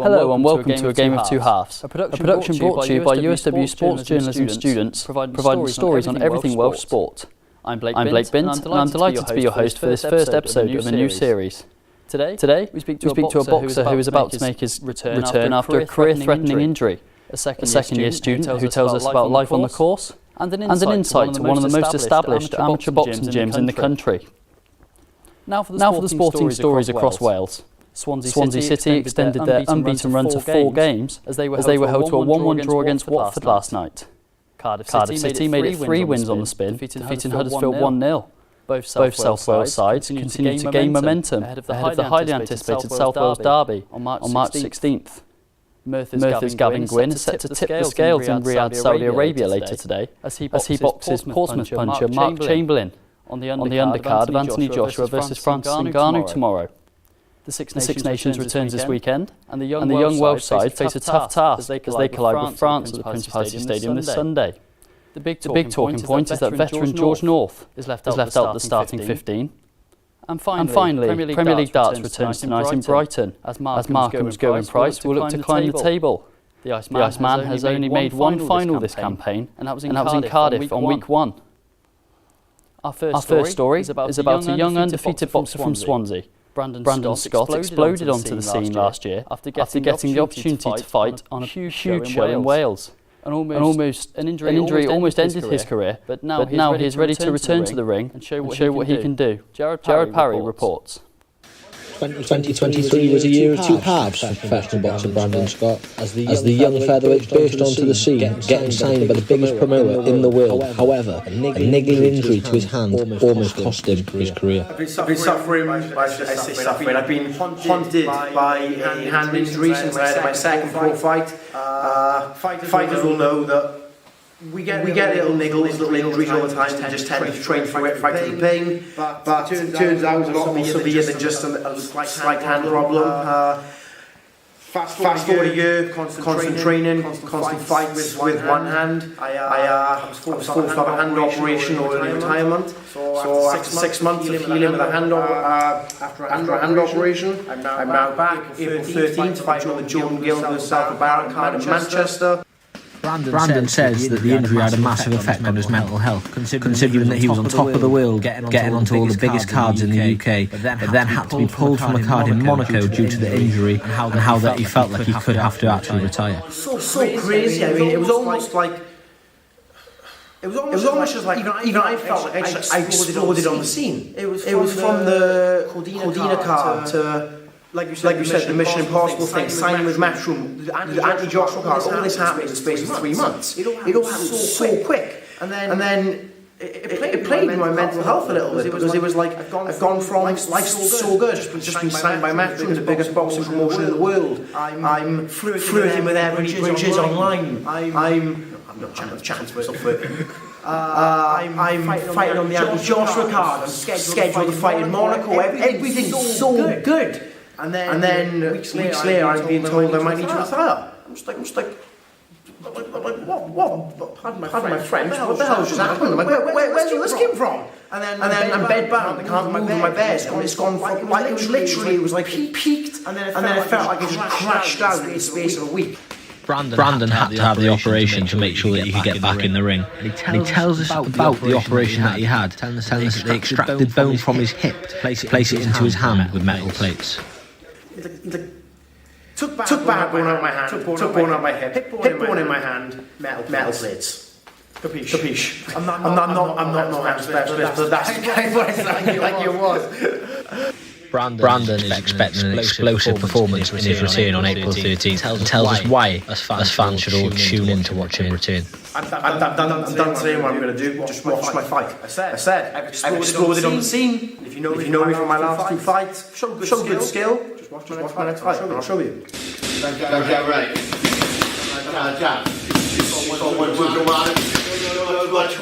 Hello and welcome to A Game of Two Halves, a production brought to you by USW sports journalism students, providing stories on everything Welsh sport. I'm Blake Bint, and I'm delighted to be your host for this first episode of a new series. Today, we speak to a boxer who is about to make his return after a career-threatening injury, a second-year student who tells us about life on the course, and an insight to one of the most established amateur boxing gyms in the country. Now for the sporting stories across Wales. Swansea City extended their unbeaten run to 4 games as they were held to a 1-1 draw against Watford last night. Cardiff City made it 3 wins on the spin, defeating Huddersfield 1-0. Both South Wales sides continued to gain momentum ahead of the highly anticipated South Wales derby on March 16th. Merthyr's Gavin Gwynn is set to tip the scales in Riyadh, Saudi Arabia later today as he boxes Portsmouth puncher Mark Chamberlain on the undercard of Anthony Joshua versus Francis Ngannou tomorrow. The Six Nations returns this weekend, and the young Welsh side face a tough task as they collide with France at the Principality Stadium this Sunday. The big talking point is that veteran George North is left out of the starting 15. And finally, Premier League darts returns tonight in Brighton, as Markham's Gowan Price will look to climb the table. The Iceman has only made one final this campaign, and that was in Cardiff on week 1. Our first story is about a young undefeated boxer from Swansea. Brandon Scott exploded onto the scene last year after getting the opportunity to fight on a huge show in Wales. An injury almost ended his career, but now he is ready to return to the ring and show what he can do. Jared Parry reports. 2023 was a year of two halves for professional boxer Brandon Scott, as the young featherweight burst onto the scene, getting signed by the biggest promoter in the world. However, a niggling injury to his hand almost cost him his career. I've been suffering. I've been haunted by a hand injury since I had my second pro fight. Fighters will know that we get little niggles, little injuries all the time. We just tend to train through it, fight through the pain. But it turns out it's a lot more severe than just a slight hand problem. Fast forward a year, constant training, constant fights with one hand. I was forced to have a hand operation or early retirement. So after 6 months of healing with a hand operation, I'm now back April 13th fighting on the Jordan Gill vs South Barrett card in Manchester. Brandon says that the injury had a massive effect on his mental health, considering that he was on top of the world, getting onto all the biggest cards in the UK, but then had to be pulled from a card in Monaco due to the injury, and how that he felt like he could have to actually retire. So crazy. I mean, it was almost like even I felt like I exploded on the scene. It was from the Cordina card to, like you said, the Mission Impossible thing, signing with Matchroom, the Anthony Joshua card, all this happened in the space of 3 months. It all happened so quick. And then it played in my mental health a little bit, because it was like, I've gone from life's so good, just been signed by Matchroom, the biggest boxing promotion in the world. I'm flirting with Ebony Bridges online. I'm not chatting to myself. I'm fighting on the Anthony Joshua card, scheduled to fight in Monaco. Everything's so good. And then weeks later, I'm being told I might need to retire. I'm just like, what? Pardon my French, what the hell just happened? I'm like, where's all this came from? And then I'm bedbound, I can't move in my bed. It's gone from, like, it was like peaked, and then it felt like it just crashed out in the space of a week. Brandon had to have the operation to make sure that he could get back in the ring. And he tells us about the operation that he had, telling us that they extracted bone from his hip to place it into his hand with metal plates. Took backbone out of my hand, took bone out of my hip bone in my hand, metal plates. Capiche. I'm not hand specialist, but that's kind of what it's like it was. Brandon is expecting an explosive performance in his return on April 13th and tells us why us fans should all tune in to watch him return. I'm done saying what I'm going to do, just watch my fight. I said I've exploded on the scene. If you know me from my last 2 fights, show good skill, just watch my next fight and I'll show you. Don't get ready. Jab. Watch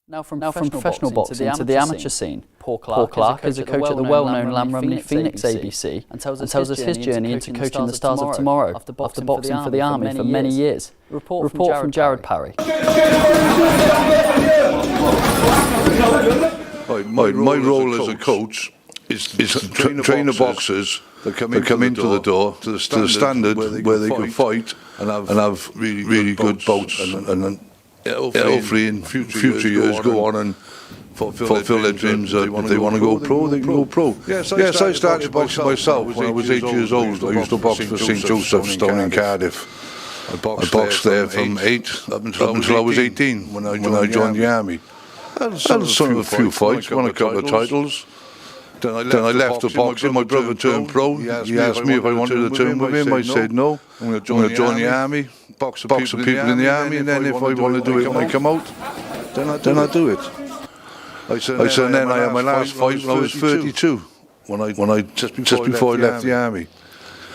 Now from professional boxing to the amateur scene, Paul Clark is a coach at the well-known Lamrumley Phoenix ABC and tells us his journey into coaching the Stars of Tomorrow after boxing for the Army for many years. Report from Jared Parry. My role as a coach is to train the boxers that come into the door to the standard where they can fight and have really good bouts and hopefully in future years go on and fulfill their dreams. If they want to go pro, they can go pro. Yes, I started boxing myself when I was 8 years old. I used to box for St Joseph's Stone in Cardiff. I boxed there from 8 up until I was 18 when I joined the army. I had a few fights, won a couple of titles. Then I left the boxing. My brother turned pro. He asked me if I wanted to turn with him. I said no. I'm going to join the army, box the people in the army, and then if I want to do it when I come out, then I do it. I said then I had my last fight when I was 32, just before I left the army.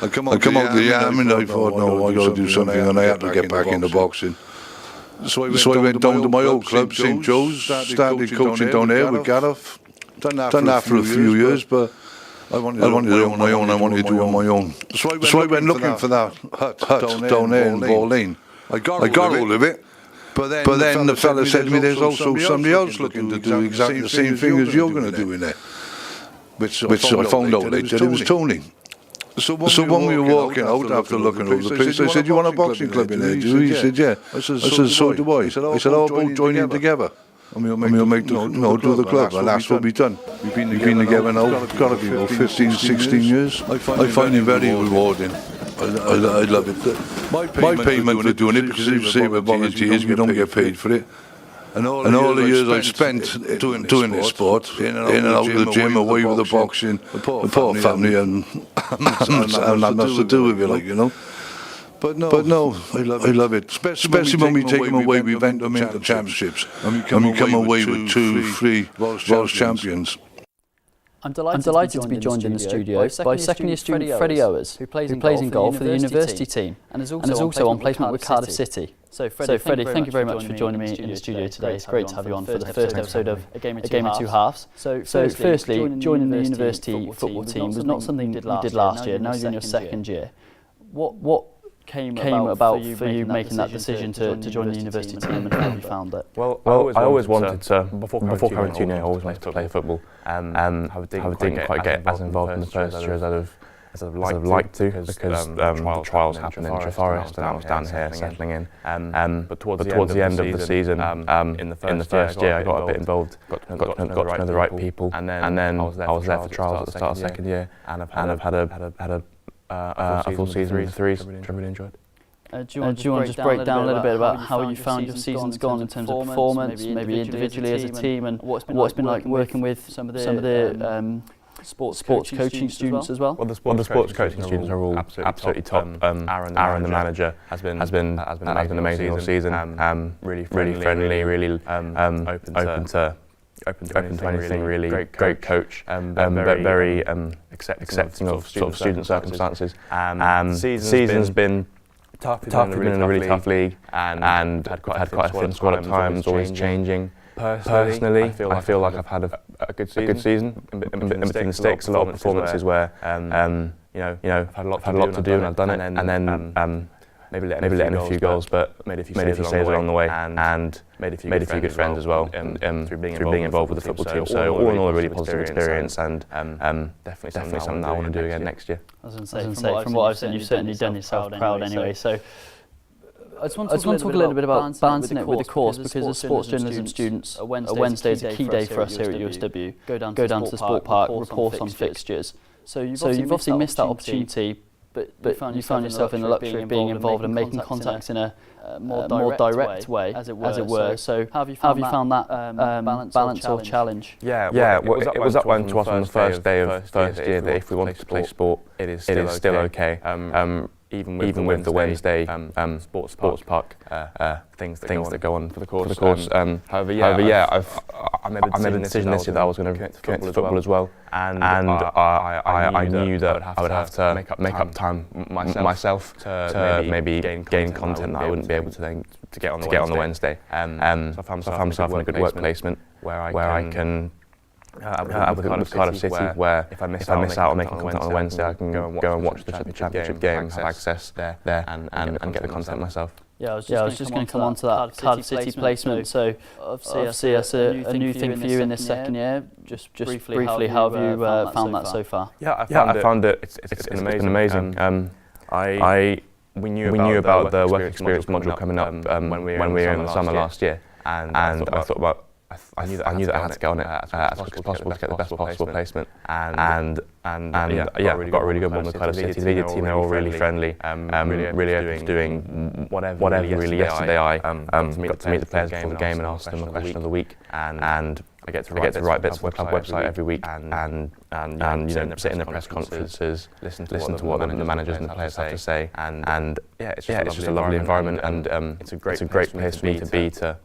I come out of the army and I thought, no, I got to do something, and I had to get back into boxing. So I went down to my old club, St Joe's, started coaching down there with Gareth. Done that for a few years, but I wanted to do it on my own. I wanted to do it on my own. So I went looking for that hut down there in Ball Lane. I got hold of it, but then the fella said to me, there's also somebody else looking to do exactly the same thing as you're going to do in there. Which I found out later, it was Tony. So when we were walking out after looking over the place, I said, you want a boxing club in there, do you? He said, yeah. I said, so do I. I said, how about joining together? And we'll make do the club, and that's what we've done. We've been together now, got to be about 15, 16 years. I find it very rewarding. I love it. My payment for doing it, because if you say we're volunteers, we don't get paid for it. And all the years I've spent doing this sport, in and out of the gym, away with the boxing, the poor family, and that much to do with it, like, you know. But no, I love it. Especially when we take them away, we event them into championships, and we come away with 2, 3 world champions. I'm delighted to be joined in the studio by second-year student Freddie Owers, who plays in goal for the university team and is also on placement with Cardiff City. So Freddie, thank you very much for joining me in the studio today. It's great to have you on for the first episode of A Game of Two Halves. So firstly, joining the university football team was not something you did last year. Now you're in your second year. What came about for you making that decision to join the university team, and how have you found it? Well, I always wanted to, before coming to uni, I always wanted to play football. I didn't quite get as involved in the first year as I'd have liked to, because the trials happened in Treforest and I was down here settling in. But towards the end of the season, in the first year, I got a bit involved, got to know the right people, and then I was there for trials at the start of second year, and I've had a full season with threes, which I really enjoyed. Do you want to just break down a little bit about how you found your season's gone in terms of performance, maybe individually as a team, and what it's been like working with some of the sports coaching students as well? Well, the sports coaching students are all absolutely top. Aaron, the manager, has been amazing all season. Really friendly, really open to anything, really great coach, but very accepting of sort of student circumstances. Season's been tough, been in a really tough league, and had quite a thin squad at times, always changing. Personally, I feel like I've had a good season, in between the sticks, a lot of performances where I've had a lot to do and I've done it, and then maybe letting in a few goals, but made a few saves along the way, and made a few good friends as well through being involved with the football team. So all in all, a really positive experience, and definitely something that I want to do again next year. I was going to say, from what I've seen, you've certainly done yourself proud anyway. So I just want to talk a little bit about balancing it with the course, because as sports journalism students, a Wednesday is a key day for us here at USW. Go down to the sport park, report on fixtures. So you've obviously missed that opportunity, but you found yourself in the luxury of being involved and making contacts in a more direct way, as it were. So how have you found that balance or challenge? Yeah, well, it was up to us on the first day of first year that if we wanted to play sport, it is still okay. Even with the Wednesday sports park things that go on for the course. However, I made a decision this year that I was going to commit to football as well, and I knew that I would have to make up time myself to maybe gain content that I wouldn't be able to get on the Wednesday. So I found myself in a good work placement where I can with Cardiff City, where if I miss out on making content on a Wednesday, I can go and watch the championship game, have access there and get the content myself. Yeah, I was just going to come on to that Cardiff City placement. So obviously that's a new thing for you in this second year. Just briefly, how have you found that so far? Yeah, I found it. It's been amazing. We knew about the work experience module coming up when we were in the summer last year, and I thought about. I knew that I had to get on it as quick as possible to get the best possible placement, and yeah, we got a really good one with Cardiff City. The media team, they're all really friendly, really open to doing whatever really. Yesterday I got to meet the players before the game and ask them a question of the week, and I get to write bits for the club website every week, and sit in the press conferences, listen to what the managers and the players have to say, and yeah, it's just a lovely environment, and it's a great place for me to be to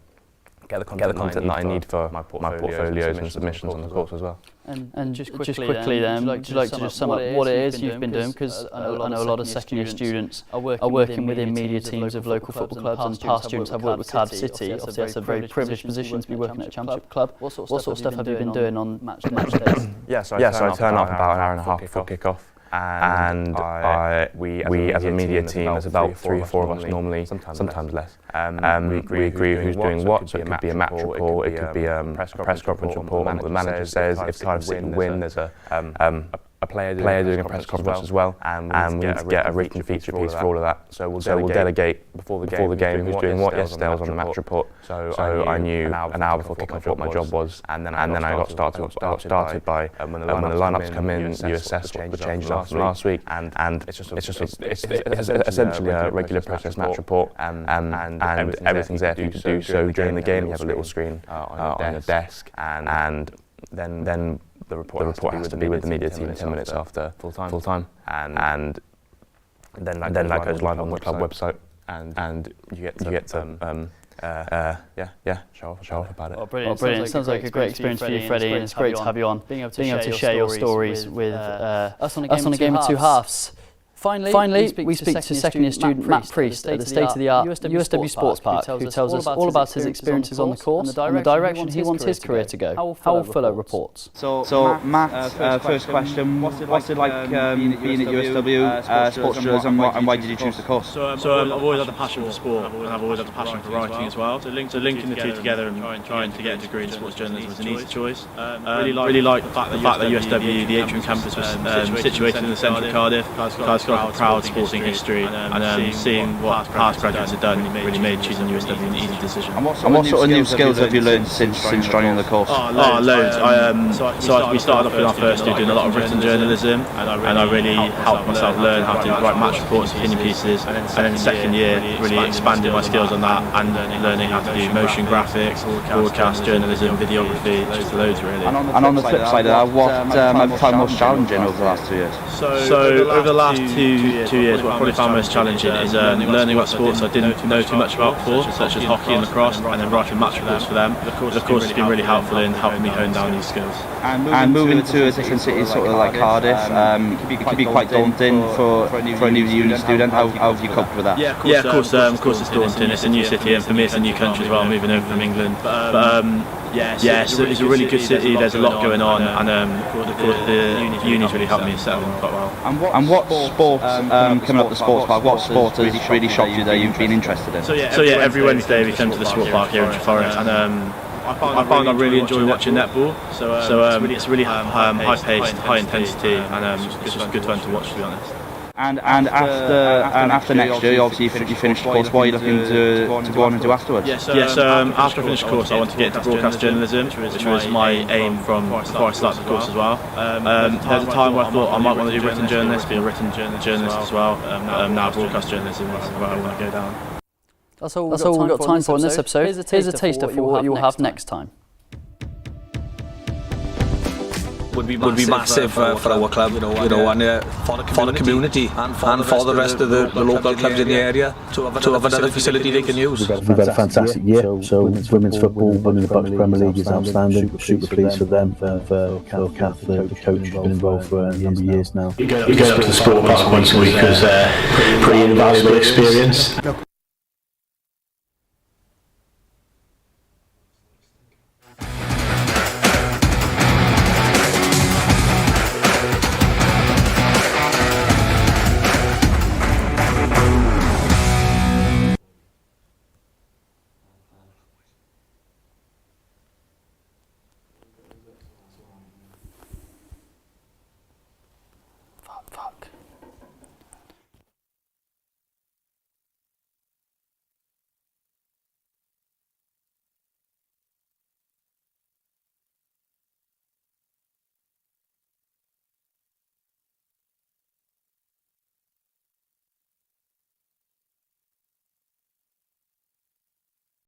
get the content that I need for my portfolios and submissions on the course as well. And just quickly then, would you like to just sum up what it is you've been doing? Because I know a lot of second year students are working within media teams of local football clubs, and past students have worked with Cardiff City. Obviously that's a very privileged position to be working at a championship club. What sort of stuff have you been doing on match days? Yeah, so I turn up about an hour and a half before kick-off. And we as a media team, there's about 3 or 4 of us normally, sometimes less. We agree who's doing what, so it could be a match report, it could be a press conference report, what the manager says. If Cardiff City win, there's a player doing a press conference as well, and we need to get a written feature piece for all of that. So we'll delegate before the game who's doing what. Yesterday I was on the match report, so I knew an hour before kickoff what my job was, and then I got started by when the lineups come in, you assess what the changes are from last week, and it's essentially a regular process match report, and everything's there for you to do. So during the game you have a little screen on your desk, and then the report has to be with the media team 10 minutes after full time, and then that goes live on the club website, and you get to show off about it. Oh, brilliant! It sounds like a great experience for you, Freddie, and it's great to have you on, being able to share your stories with us on a game of two halves. Finally, we speak to second year student Matt Priest at the state-of-the-art USW Sports Park, who tells us all about his experiences on the course and the direction he wants his career to go. Howell Fuller reports. So Matt, first question, what's it like being at USW Sports Journalism, and why did you choose the course? So I've always had a passion for sport, and I've always had a passion for writing as well. So linking the two together and trying to get a degree in sports journalism was an easy choice. Really like the fact that USW, the Atrium campus, was situated in the centre of Cardiff. Got a proud sporting history, and seeing what past graduates have done really made choosing USW an easy decision. And what sort of new skills have you learned since joining the course? Loads. We started off in our first year doing a lot of written journalism, and I really helped myself learn how to write match reports, opinion pieces, and then the second year really expanded my skills on that, and learning how to do motion graphics, broadcast journalism, videography, just loads really. And on the flip side of that, what have you found most challenging over the last 2 years? So over the last two years, what I probably found most challenging is learning about sports I didn't know too much about before, such as hockey and lacrosse, and then writing match reports for them. Of course, it's been really helpful in helping me hone down these skills. And moving to a different city, sort of like Cardiff, it can be quite daunting for a new uni student. How have you coped with that? Yeah, of course it's daunting. It's a new city, and for me it's a new country as well, moving over from England. But it's a really good city. There's a lot going on, and the uni's really helped me settle in quite well. And what sports, coming up the sports park, what sport has really shocked you that you've been interested in? So yeah, every Wednesday we come to the sport park here in Forest, and I found I really enjoy watching netball. So it's really high-paced, high-intensity, and it's just good fun to watch, to be honest. And after next year, obviously you finish the course. What are you looking to go on and do afterwards? After I finish the course, I want to get into broadcast journalism, which was my aim from before I started the course as well. There's a time where I thought I might want to do written journalist, be a written journalist as well. Now broadcast journalism is where I want to go down. That's all we've got time for in this episode. Here's a taster for what you will have next time. Would be massive for our club, and for the community and for the rest of the local clubs in the area to have another facility they can use. We've had a fantastic year. So women's football, winning the Bucks Premier League is outstanding. Super pleased for them, for Kath, the coach, who's been involved for a number of years now. You go up to the sport park once a week is a pretty invaluable experience.